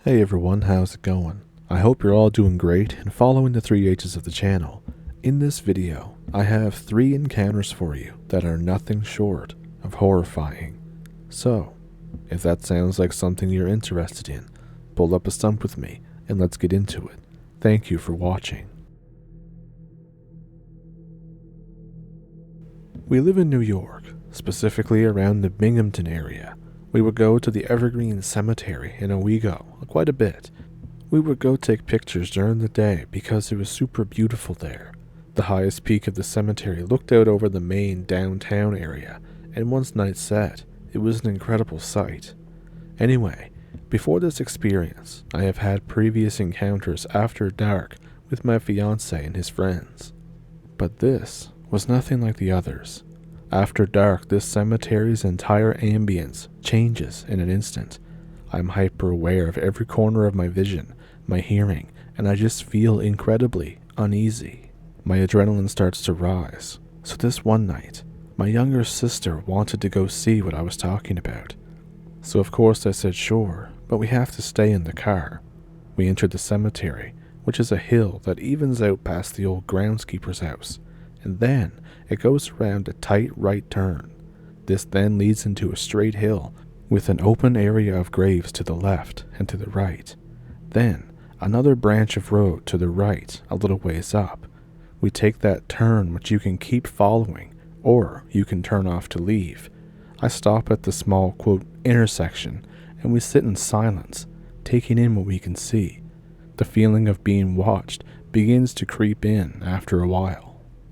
Hey everyone, how's it going? I hope you're all doing great and following the 3 H's of the channel. In this video, I have 3 encounters for you that are nothing short of horrifying. So, if that sounds like something you're interested in, pull up a stump with me and let's get into it. Thank you for watching. We live in New York, specifically around the Binghamton area. We would go to the Evergreen Cemetery in Owego quite a bit. We would go take pictures during the day because it was super beautiful there. The highest peak of the cemetery looked out over the main downtown area, and once night set, it was an incredible sight. Anyway, before this experience, I have had previous encounters after dark with my fiancé and his friends. But this was nothing like the others. After dark, this cemetery's entire ambience changes in an instant. I'm hyper aware of every corner of my vision, my hearing, and I just feel incredibly uneasy. My adrenaline starts to rise. So this one night, my younger sister wanted to go see what I was talking about. So of course I said sure, but we have to stay in the car. We entered the cemetery, which is a hill that evens out past the old groundskeeper's house, and then it goes around a tight right turn. This then leads into a straight hill with an open area of graves to the left and to the right. Then another branch of road to the right a little ways up. We take that turn which you can keep following or you can turn off to leave. I stop at the small, quote, intersection and we sit in silence, taking in what we can see. The feeling of being watched begins to creep in after a while.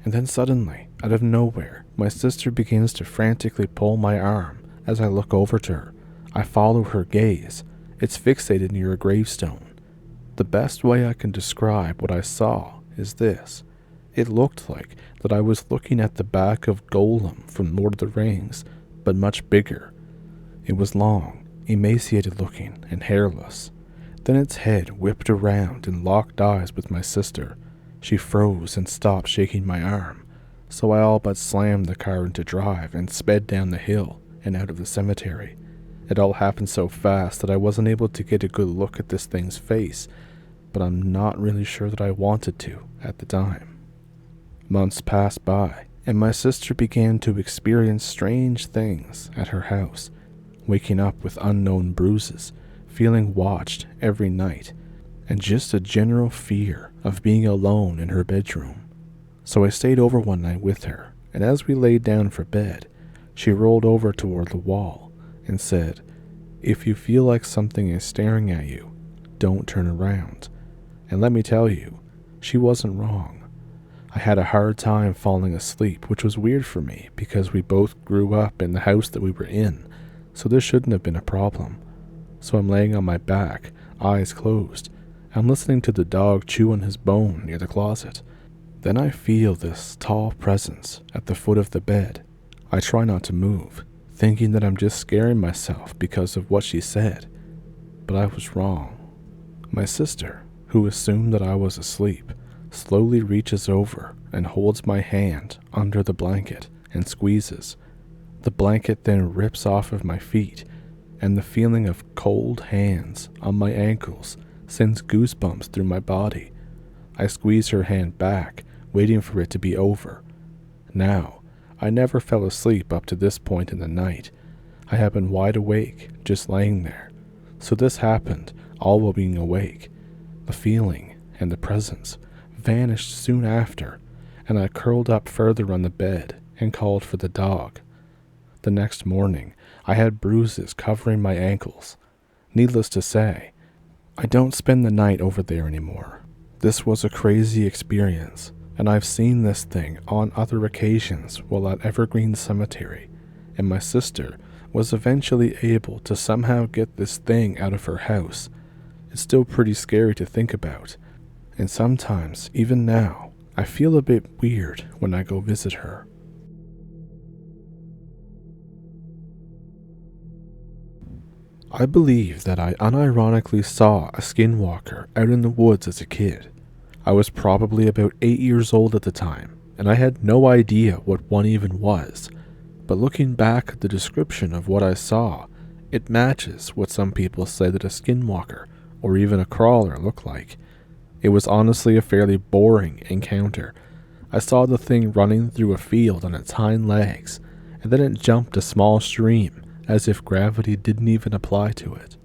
And then suddenly, out of nowhere, my sister begins to frantically pull my arm as I look over to her. I follow her gaze. It's fixated near a gravestone. The best way I can describe what I saw is this. It looked like that I was looking at the back of Golem from Lord of the Rings, but much bigger. It was long, emaciated looking, and hairless. Then its head whipped around and locked eyes with my sister. She froze and stopped shaking my arm, so I all but slammed the car into drive and sped down the hill and out of the cemetery. It all happened so fast that I wasn't able to get a good look at this thing's face, but I'm not really sure that I wanted to at the time. Months passed by, and my sister began to experience strange things at her house, waking up with unknown bruises, feeling watched every night, and just a general fear of being alone in her bedroom. So I stayed over one night with her, and as we laid down for bed, she rolled over toward the wall and said, "If you feel like something is staring at you, don't turn around." And let me tell you, she wasn't wrong. I had a hard time falling asleep, which was weird for me because we both grew up in the house that we were in, so this shouldn't have been a problem. So I'm laying on my back, eyes closed. I'm listening to the dog chew on his bone near the closet. Then I feel this tall presence at the foot of the bed. I try not to move, thinking that I'm just scaring myself because of what she said. But I was wrong. My sister, who assumed that I was asleep, slowly reaches over and holds my hand under the blanket and squeezes. The blanket then rips off of my feet, and the feeling of cold hands on my ankles sends goosebumps through my body. I squeeze her hand back, waiting for it to be over. Now, I never fell asleep up to this point in the night. I have been wide awake, just laying there. So this happened, all while being awake. The feeling and the presence vanished soon after, and I curled up further on the bed and called for the dog. The next morning, I had bruises covering my ankles. Needless to say, I don't spend the night over there anymore. This was a crazy experience, and I've seen this thing on other occasions while at Evergreen Cemetery, and my sister was eventually able to somehow get this thing out of her house. It's still pretty scary to think about, and sometimes, even now, I feel a bit weird when I go visit her. I believe that I unironically saw a skinwalker out in the woods as a kid. I was probably about 8 years old at the time, and I had no idea what one even was. But looking back at the description of what I saw, it matches what some people say that a skinwalker or even a crawler look like. It was honestly a fairly boring encounter. I saw the thing running through a field on its hind legs, and then it jumped a small stream, as if gravity didn't even apply to it.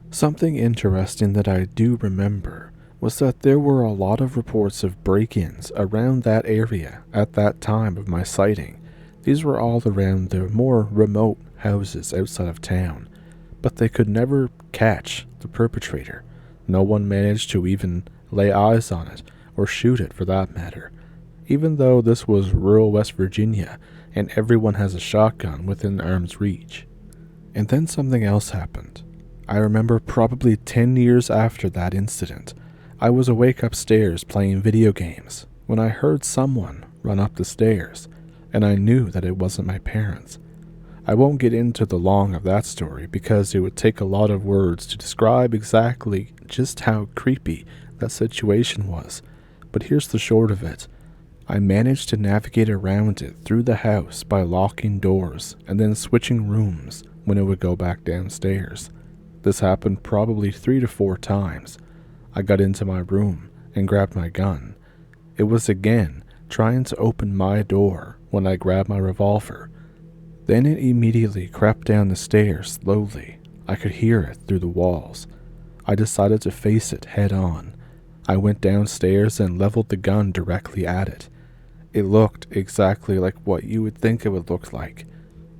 Something interesting that I do remember was that there were a lot of reports of break-ins around that area at that time of my sighting. These were all around the more remote houses outside of town, but they could never catch the perpetrator. No one managed to even lay eyes on it, or shoot it for that matter. Even though this was rural West Virginia, and everyone has a shotgun within arm's reach. And then something else happened. I remember probably 10 years after that incident, I was awake upstairs playing video games when I heard someone run up the stairs, and I knew that it wasn't my parents. I won't get into the long of that story because it would take a lot of words to describe exactly just how creepy that situation was, but here's the short of it. I managed to navigate around it through the house by locking doors and then switching rooms when it would go back downstairs. This happened probably 3 to 4 times. I got into my room and grabbed my gun. It was again trying to open my door when I grabbed my revolver. Then it immediately crept down the stairs slowly. I could hear it through the walls. I decided to face it head on. I went downstairs and leveled the gun directly at it. It looked exactly like what you would think it would look like.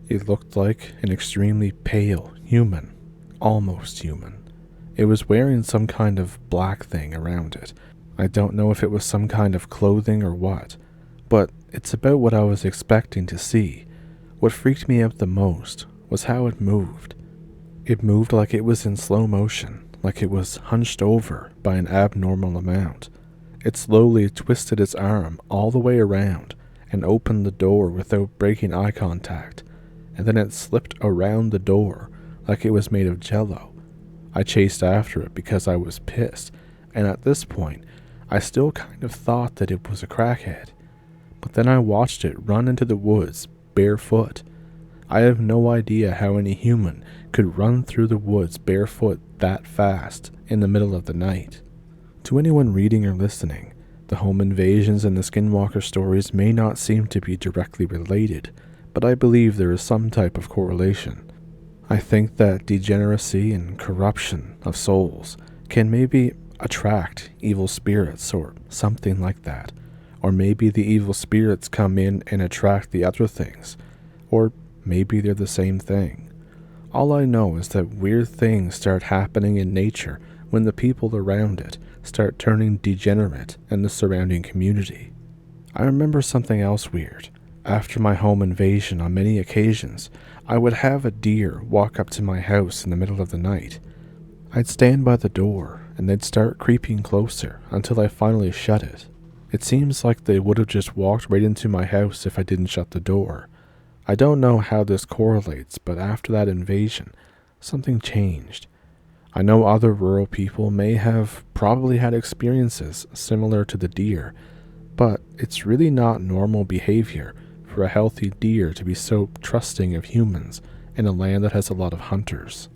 It looked like an extremely pale human, almost human. It was wearing some kind of black thing around it. I don't know if it was some kind of clothing or what, but it's about what I was expecting to see. What freaked me out the most was how it moved. It moved like it was in slow motion, like it was hunched over by an abnormal amount. It slowly twisted its arm all the way around and opened the door without breaking eye contact, and then it slipped around the door like it was made of jello. I chased after it because I was pissed, and at this point, I still kind of thought that it was a crackhead. But then I watched it run into the woods barefoot. I have no idea how any human could run through the woods barefoot that fast in the middle of the night. To anyone reading or listening, the home invasions and the skinwalker stories may not seem to be directly related, but I believe there is some type of correlation. I think that degeneracy and corruption of souls can maybe attract evil spirits or something like that, or maybe the evil spirits come in and attract the other things, or maybe they're the same thing. All I know is that weird things start happening in nature when the people around it start turning degenerate in the surrounding community. I remember something else weird. After my home invasion, on many occasions, I would have a deer walk up to my house in the middle of the night. I'd stand by the door, and they'd start creeping closer until I finally shut it. It seems like they would have just walked right into my house if I didn't shut the door. I don't know how this correlates, but after that invasion, something changed. I know other rural people may have probably had experiences similar to the deer, but it's really not normal behavior for a healthy deer to be so trusting of humans in a land that has a lot of hunters.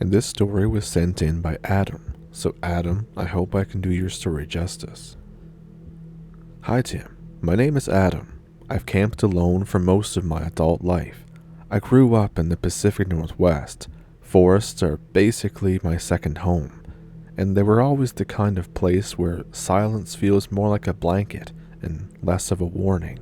And this story was sent in by Adam. So Adam, I hope I can do your story justice. Hi Tim, my name is Adam. I've camped alone for most of my adult life. I grew up in the Pacific Northwest. Forests are basically my second home, and they were always the kind of place where silence feels more like a blanket and less of a warning.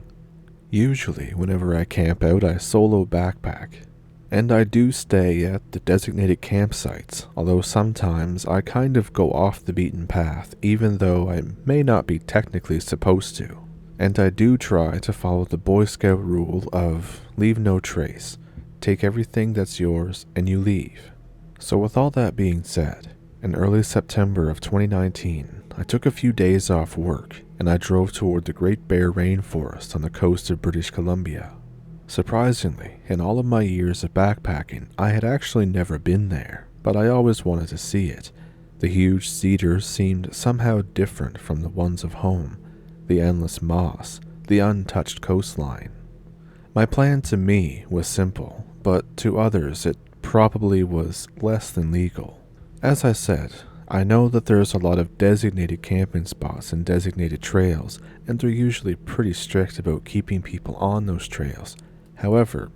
Usually, whenever I camp out, I solo backpack, and I do stay at the designated campsites, although sometimes I kind of go off the beaten path, even though I may not be technically supposed to. And I do try to follow the Boy Scout rule of leave no trace. Take everything that's yours and you leave. So with all that being said, in early September of 2019, I took a few days off work and I drove toward the Great Bear Rainforest on the coast of British Columbia. Surprisingly, in all of my years of backpacking, I had actually never been there, but I always wanted to see it. The huge cedars seemed somehow different from the ones of home. The endless moss, the untouched coastline. My plan to me was simple. but to others it probably was less than legal. As I said, I know that there's a lot of designated camping spots and designated trails, and they're usually pretty strict about keeping people on those trails. However,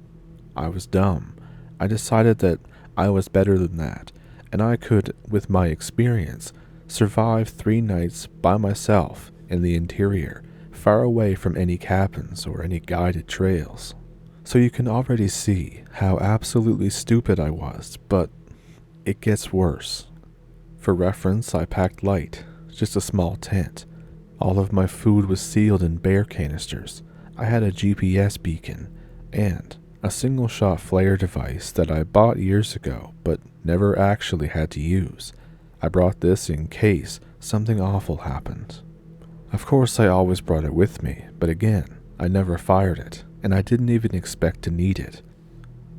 I was dumb. I decided that I was better than that, and I could, with my experience, survive 3 nights by myself in the interior, far away from any cabins or any guided trails. So you can already see how absolutely stupid I was, but it gets worse. For reference, I packed light, just a small tent. All of my food was sealed in bear canisters. I had a GPS beacon, and a single-shot flare device that I bought years ago, but never actually had to use. I brought this in case something awful happened. Of course, I always brought it with me, but again, I never fired it, and I didn't even expect to need it.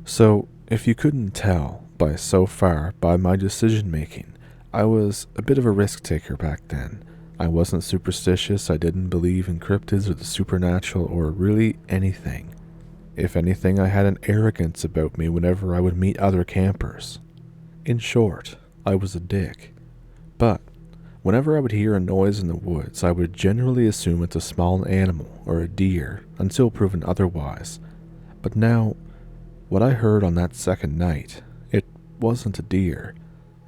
So, if you couldn't tell by so far by my decision-making, I was a bit of a risk-taker back then. I wasn't superstitious, I didn't believe in cryptids or the supernatural or really anything. If anything, I had an arrogance about me whenever I would meet other campers. In short, I was a dick. But whenever I would hear a noise in the woods, I would generally assume it's a small animal or a deer until proven otherwise. But now, what I heard on that second night, it wasn't a deer,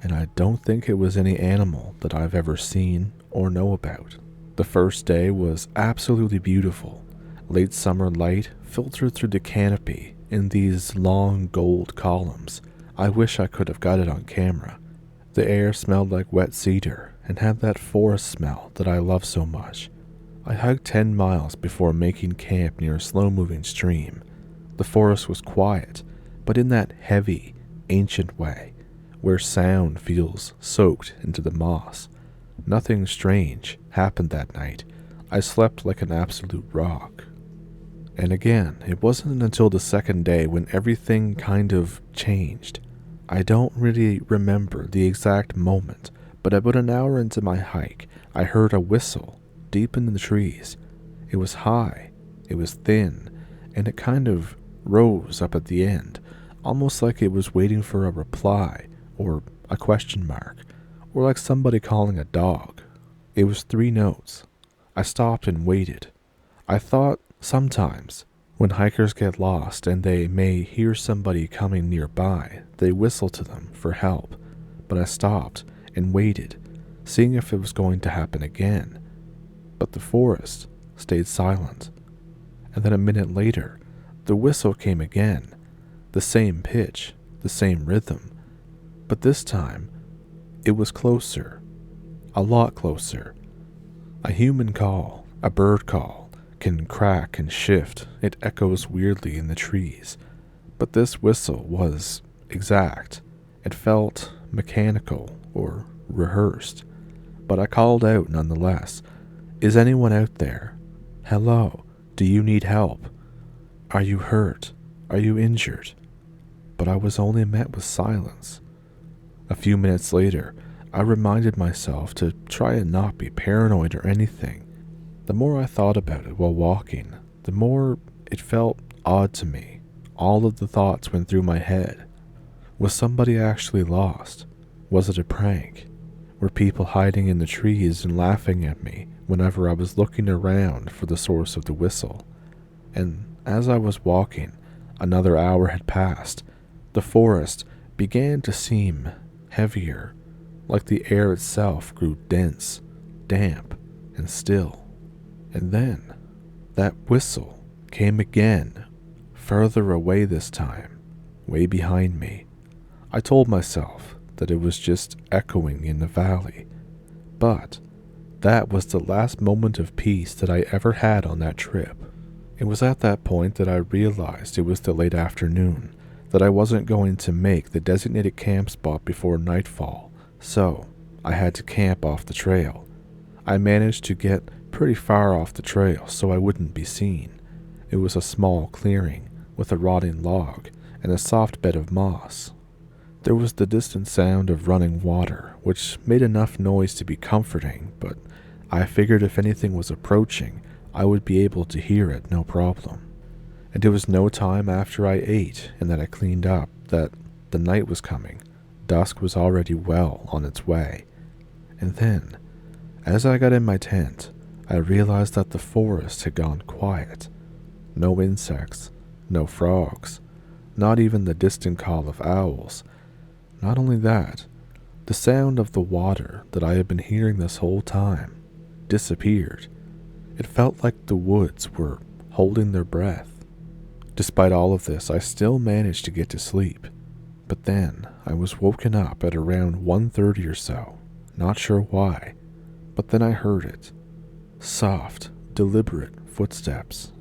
and I don't think it was any animal that I've ever seen or know about. The first day was absolutely beautiful. Late summer light filtered through the canopy in these long gold columns. I wish I could have got it on camera. The air smelled like wet cedar and had that forest smell that I love so much. I hiked 10 miles before making camp near a slow-moving stream. The forest was quiet, but in that heavy, ancient way, where sound feels soaked into the moss. Nothing strange happened that night. I slept like an absolute rock. And again, it wasn't until the second day when everything kind of changed. I don't really remember the exact moment, but about an hour into my hike, I heard a whistle deep in the trees. It was high, it was thin, and it kind of rose up at the end, almost like it was waiting for a reply, or a question mark, or like somebody calling a dog. It was 3 notes. I stopped and waited. I thought sometimes, when hikers get lost and they may hear somebody coming nearby, they whistle to them for help, but I stopped and waited, seeing if it was going to happen again. But the forest stayed silent. And then a minute later, the whistle came again, the same pitch, the same rhythm, but this time, it was closer, a lot closer. A human call, a bird call, can crack and shift, it echoes weirdly in the trees, but this whistle was exact. It felt mechanical or rehearsed, but I called out nonetheless. Is anyone out there? Hello, do you need help? Are you hurt? Are you injured? But I was only met with silence. A few minutes later, I reminded myself to try and not be paranoid or anything. The more I thought about it while walking, the more it felt odd to me. All of the thoughts went through my head. Was somebody actually lost? Was it a prank? Were people hiding in the trees and laughing at me whenever I was looking around for the source of the whistle? And as I was walking, another hour had passed. The forest began to seem heavier, like the air itself grew dense, damp, and still. And then, that whistle came again, further away this time, way behind me. I told myself that it was just echoing in the valley, but that was the last moment of peace that I ever had on that trip. It was at that point that I realized it was the late afternoon, that I wasn't going to make the designated camp spot before nightfall, so I had to camp off the trail. I managed to get pretty far off the trail so I wouldn't be seen. It was a small clearing with a rotting log and a soft bed of moss. There was the distant sound of running water, which made enough noise to be comforting, but I figured if anything was approaching, I would be able to hear it no problem. And it was no time after I ate and that I cleaned up that the night was coming. Dusk was already well on its way. And then, as I got in my tent, I realized that the forest had gone quiet. No insects, no frogs, not even the distant call of owls. Not only that, the sound of the water that I had been hearing this whole time disappeared. It felt like the woods were holding their breath. Despite all of this, I still managed to get to sleep. But then I was woken up at around 1:30 or so. Not sure why, but then I heard it. Soft, deliberate footsteps.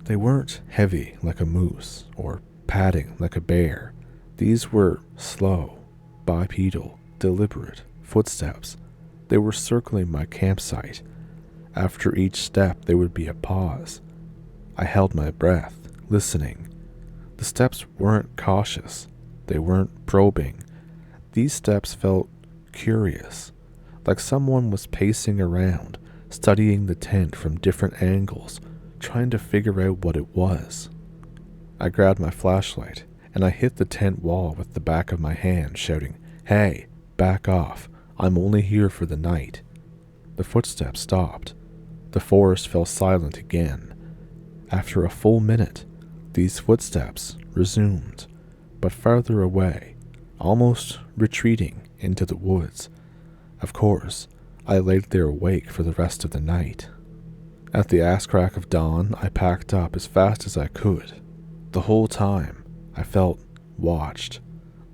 They weren't heavy like a moose or padding like a bear. These were slow, bipedal, deliberate footsteps. They were circling my campsite. After each step, there would be a pause. I held my breath, listening. The steps weren't cautious. They weren't probing. These steps felt curious, like someone was pacing around, studying the tent from different angles, trying to figure out what it was. I grabbed my flashlight, and I hit the tent wall with the back of my hand, shouting, "Hey, back off. I'm only here for the night." The footsteps stopped. The forest fell silent again. After a full minute, these footsteps resumed, but farther away, almost retreating into the woods. Of course, I laid there awake for the rest of the night. At the ass crack of dawn, I packed up as fast as I could. The whole time, I felt watched.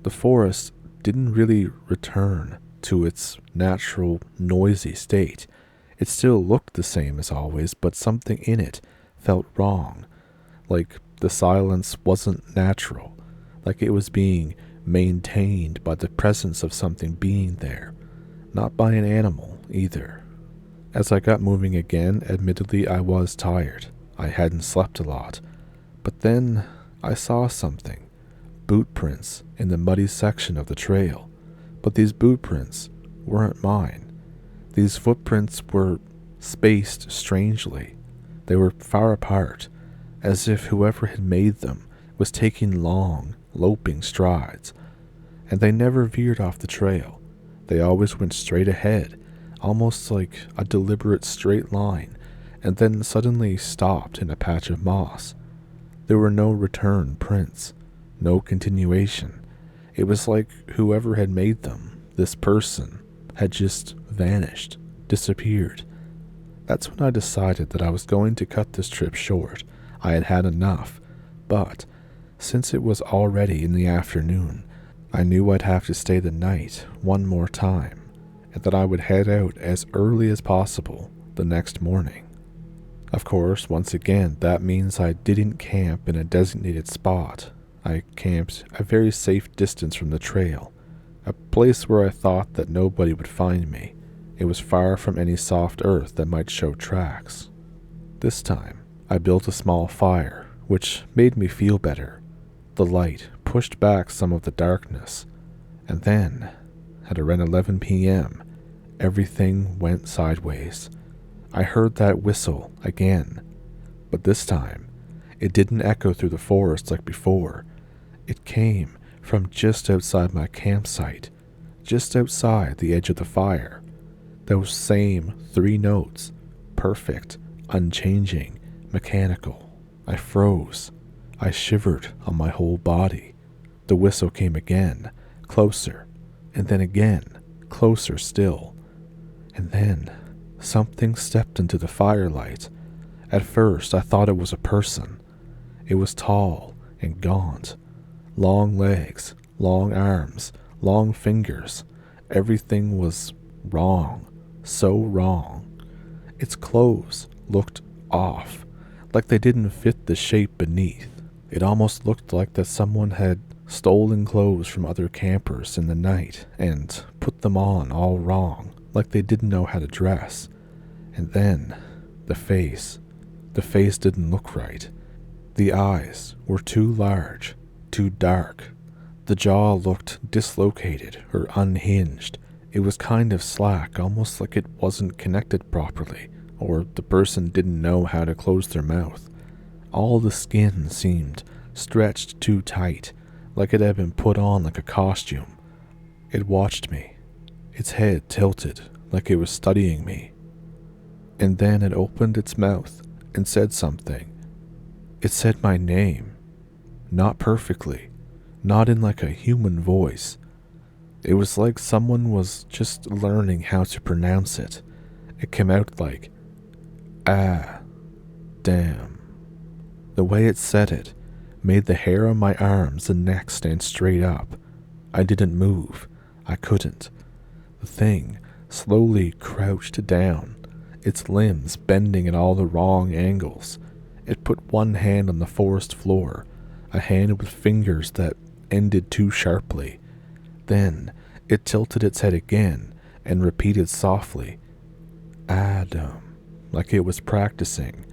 The forest didn't really return to its natural, noisy state. It still looked the same as always, but something in it felt wrong. Like the silence wasn't natural. Like it was being maintained by the presence of something being there. Not by an animal, either. As I got moving again, admittedly I was tired. I hadn't slept a lot. But then I saw something. Boot prints in the muddy section of the trail. But these boot prints weren't mine. These footprints were spaced strangely. They were far apart, as if whoever had made them was taking long, loping strides. And they never veered off the trail. They always went straight ahead, almost like a deliberate straight line, and then suddenly stopped in a patch of moss. There were no return prints, no continuation. It was like whoever had made them, this person, had just vanished, disappeared. That's when I decided that I was going to cut this trip short. I had had enough, but since it was already in the afternoon, I knew I'd have to stay the night one more time, and that I would head out as early as possible the next morning. Of course, once again, that means I didn't camp in a designated spot. I camped a very safe distance from the trail, a place where I thought that nobody would find me. It was far from any soft earth that might show tracks. This time, I built a small fire, which made me feel better. The light pushed back some of the darkness, and then, at around 11 p.m., everything went sideways. I heard that whistle again, but this time, it didn't echo through the forest like before. It came from just outside my campsite, just outside the edge of the fire. Those same 3 notes, perfect, unchanging, mechanical. I froze. I shivered on my whole body. The whistle came again, closer, and then again, closer still. And then, something stepped into the firelight. At first, I thought it was a person. It was tall and gaunt. Long legs, long arms, long fingers. Everything was wrong. So wrong. Its clothes looked off, like they didn't fit the shape beneath. It almost looked like that someone had stolen clothes from other campers in the night and put them on all wrong, like they didn't know how to dress. And then, the face. The face didn't look right. The eyes were too large, too dark. The jaw looked dislocated or unhinged. It was kind of slack, almost like it wasn't connected properly, or the person didn't know how to close their mouth. All the skin seemed stretched too tight, like it had been put on like a costume. It watched me, its head tilted like it was studying me. And then it opened its mouth and said something. It said my name, not perfectly, not in like a human voice. It was like someone was just learning how to pronounce it. It came out like, ah, damn. The way it said it made the hair on my arms and neck stand straight up. I didn't move. I couldn't. The thing slowly crouched down, its limbs bending at all the wrong angles. It put one hand on the forest floor, a hand with fingers that ended too sharply. Then it tilted its head again and repeated softly, Adam, like it was practicing.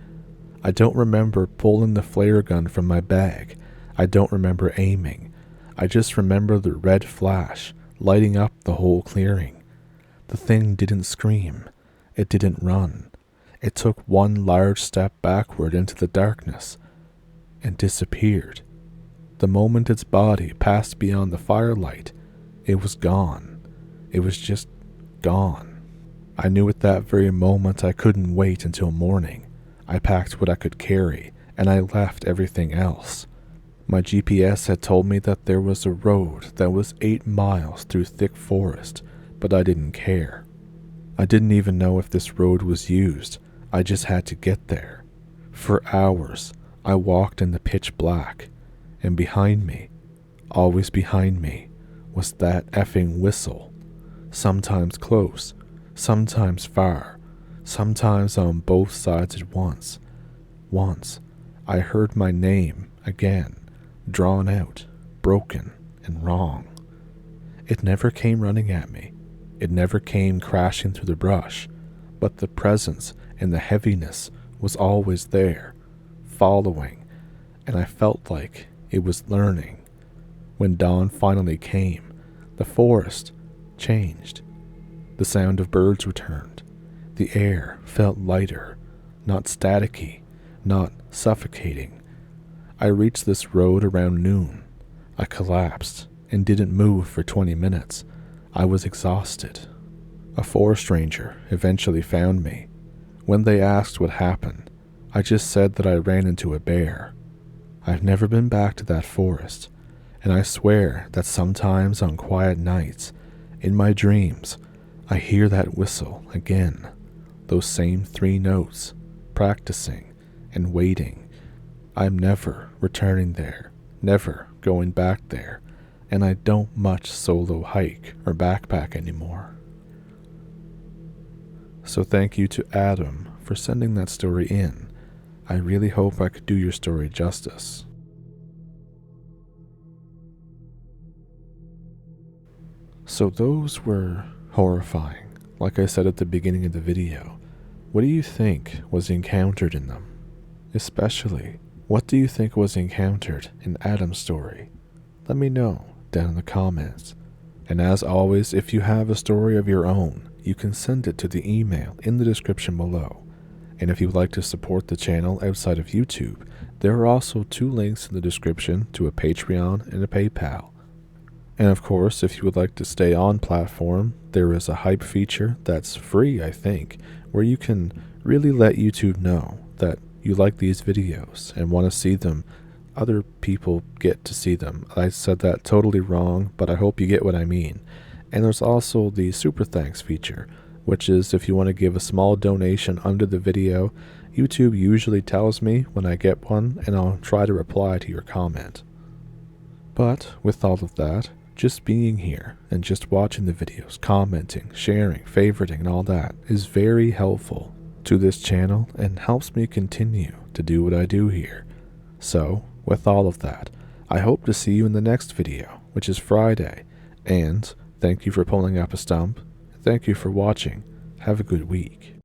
I don't remember pulling the flare gun from my bag. I don't remember aiming. I just remember the red flash lighting up the whole clearing. The thing didn't scream. It didn't run. It took one large step backward into the darkness and disappeared. The moment its body passed beyond the firelight, it was gone. It was just gone. I knew at that very moment I couldn't wait until morning. I packed what I could carry, and I left everything else. My GPS had told me that there was a road that was 8 miles through thick forest, but I didn't care. I didn't even know if this road was used. I just had to get there. For hours, I walked in the pitch black, and behind me, always behind me, was that effing whistle. Sometimes close, sometimes far, sometimes on both sides at once. Once, I heard my name again, drawn out, broken, and wrong. It never came running at me. It never came crashing through the brush, but the presence and the heaviness was always there, following, and I felt like it was learning. When dawn finally came, the forest changed. The sound of birds returned. The air felt lighter, not staticky, not suffocating. I reached this road around noon. I collapsed and didn't move for 20 minutes. I was exhausted. A forest ranger eventually found me. When they asked what happened, I just said that I ran into a bear. I've never been back to that forest, and I swear that sometimes on quiet nights, in my dreams, I hear that whistle again, those same 3 notes, practicing and waiting. I'm never returning there, never going back there, and I don't much solo hike or backpack anymore. So thank you to Adam for sending that story in. I really hope I could do your story justice. So those were horrifying. Like I said at the beginning of the video, what do you think was encountered in them? Especially, what do you think was encountered in Adam's story? Let me know down in the comments. And as always, if you have a story of your own, you can send it to the email in the description below. And if you would like to support the channel outside of YouTube, there are also 2 links in the description to a Patreon and a PayPal. And of course, if you would like to stay on platform, there is a hype feature that's free, I think, where you can really let YouTube know that you like these videos and want to see them. Other people get to see them. I said that totally wrong, but I hope you get what I mean. And there's also the super thanks feature, which is if you want to give a small donation under the video, YouTube usually tells me when I get one, and I'll try to reply to your comment. But with all of that, just being here and just watching the videos, commenting, sharing, favoriting, and all that is very helpful to this channel and helps me continue to do what I do here. So, with all of that, I hope to see you in the next video, which is Friday, and thank you for pulling up a stump. Thank you for watching. Have a good week.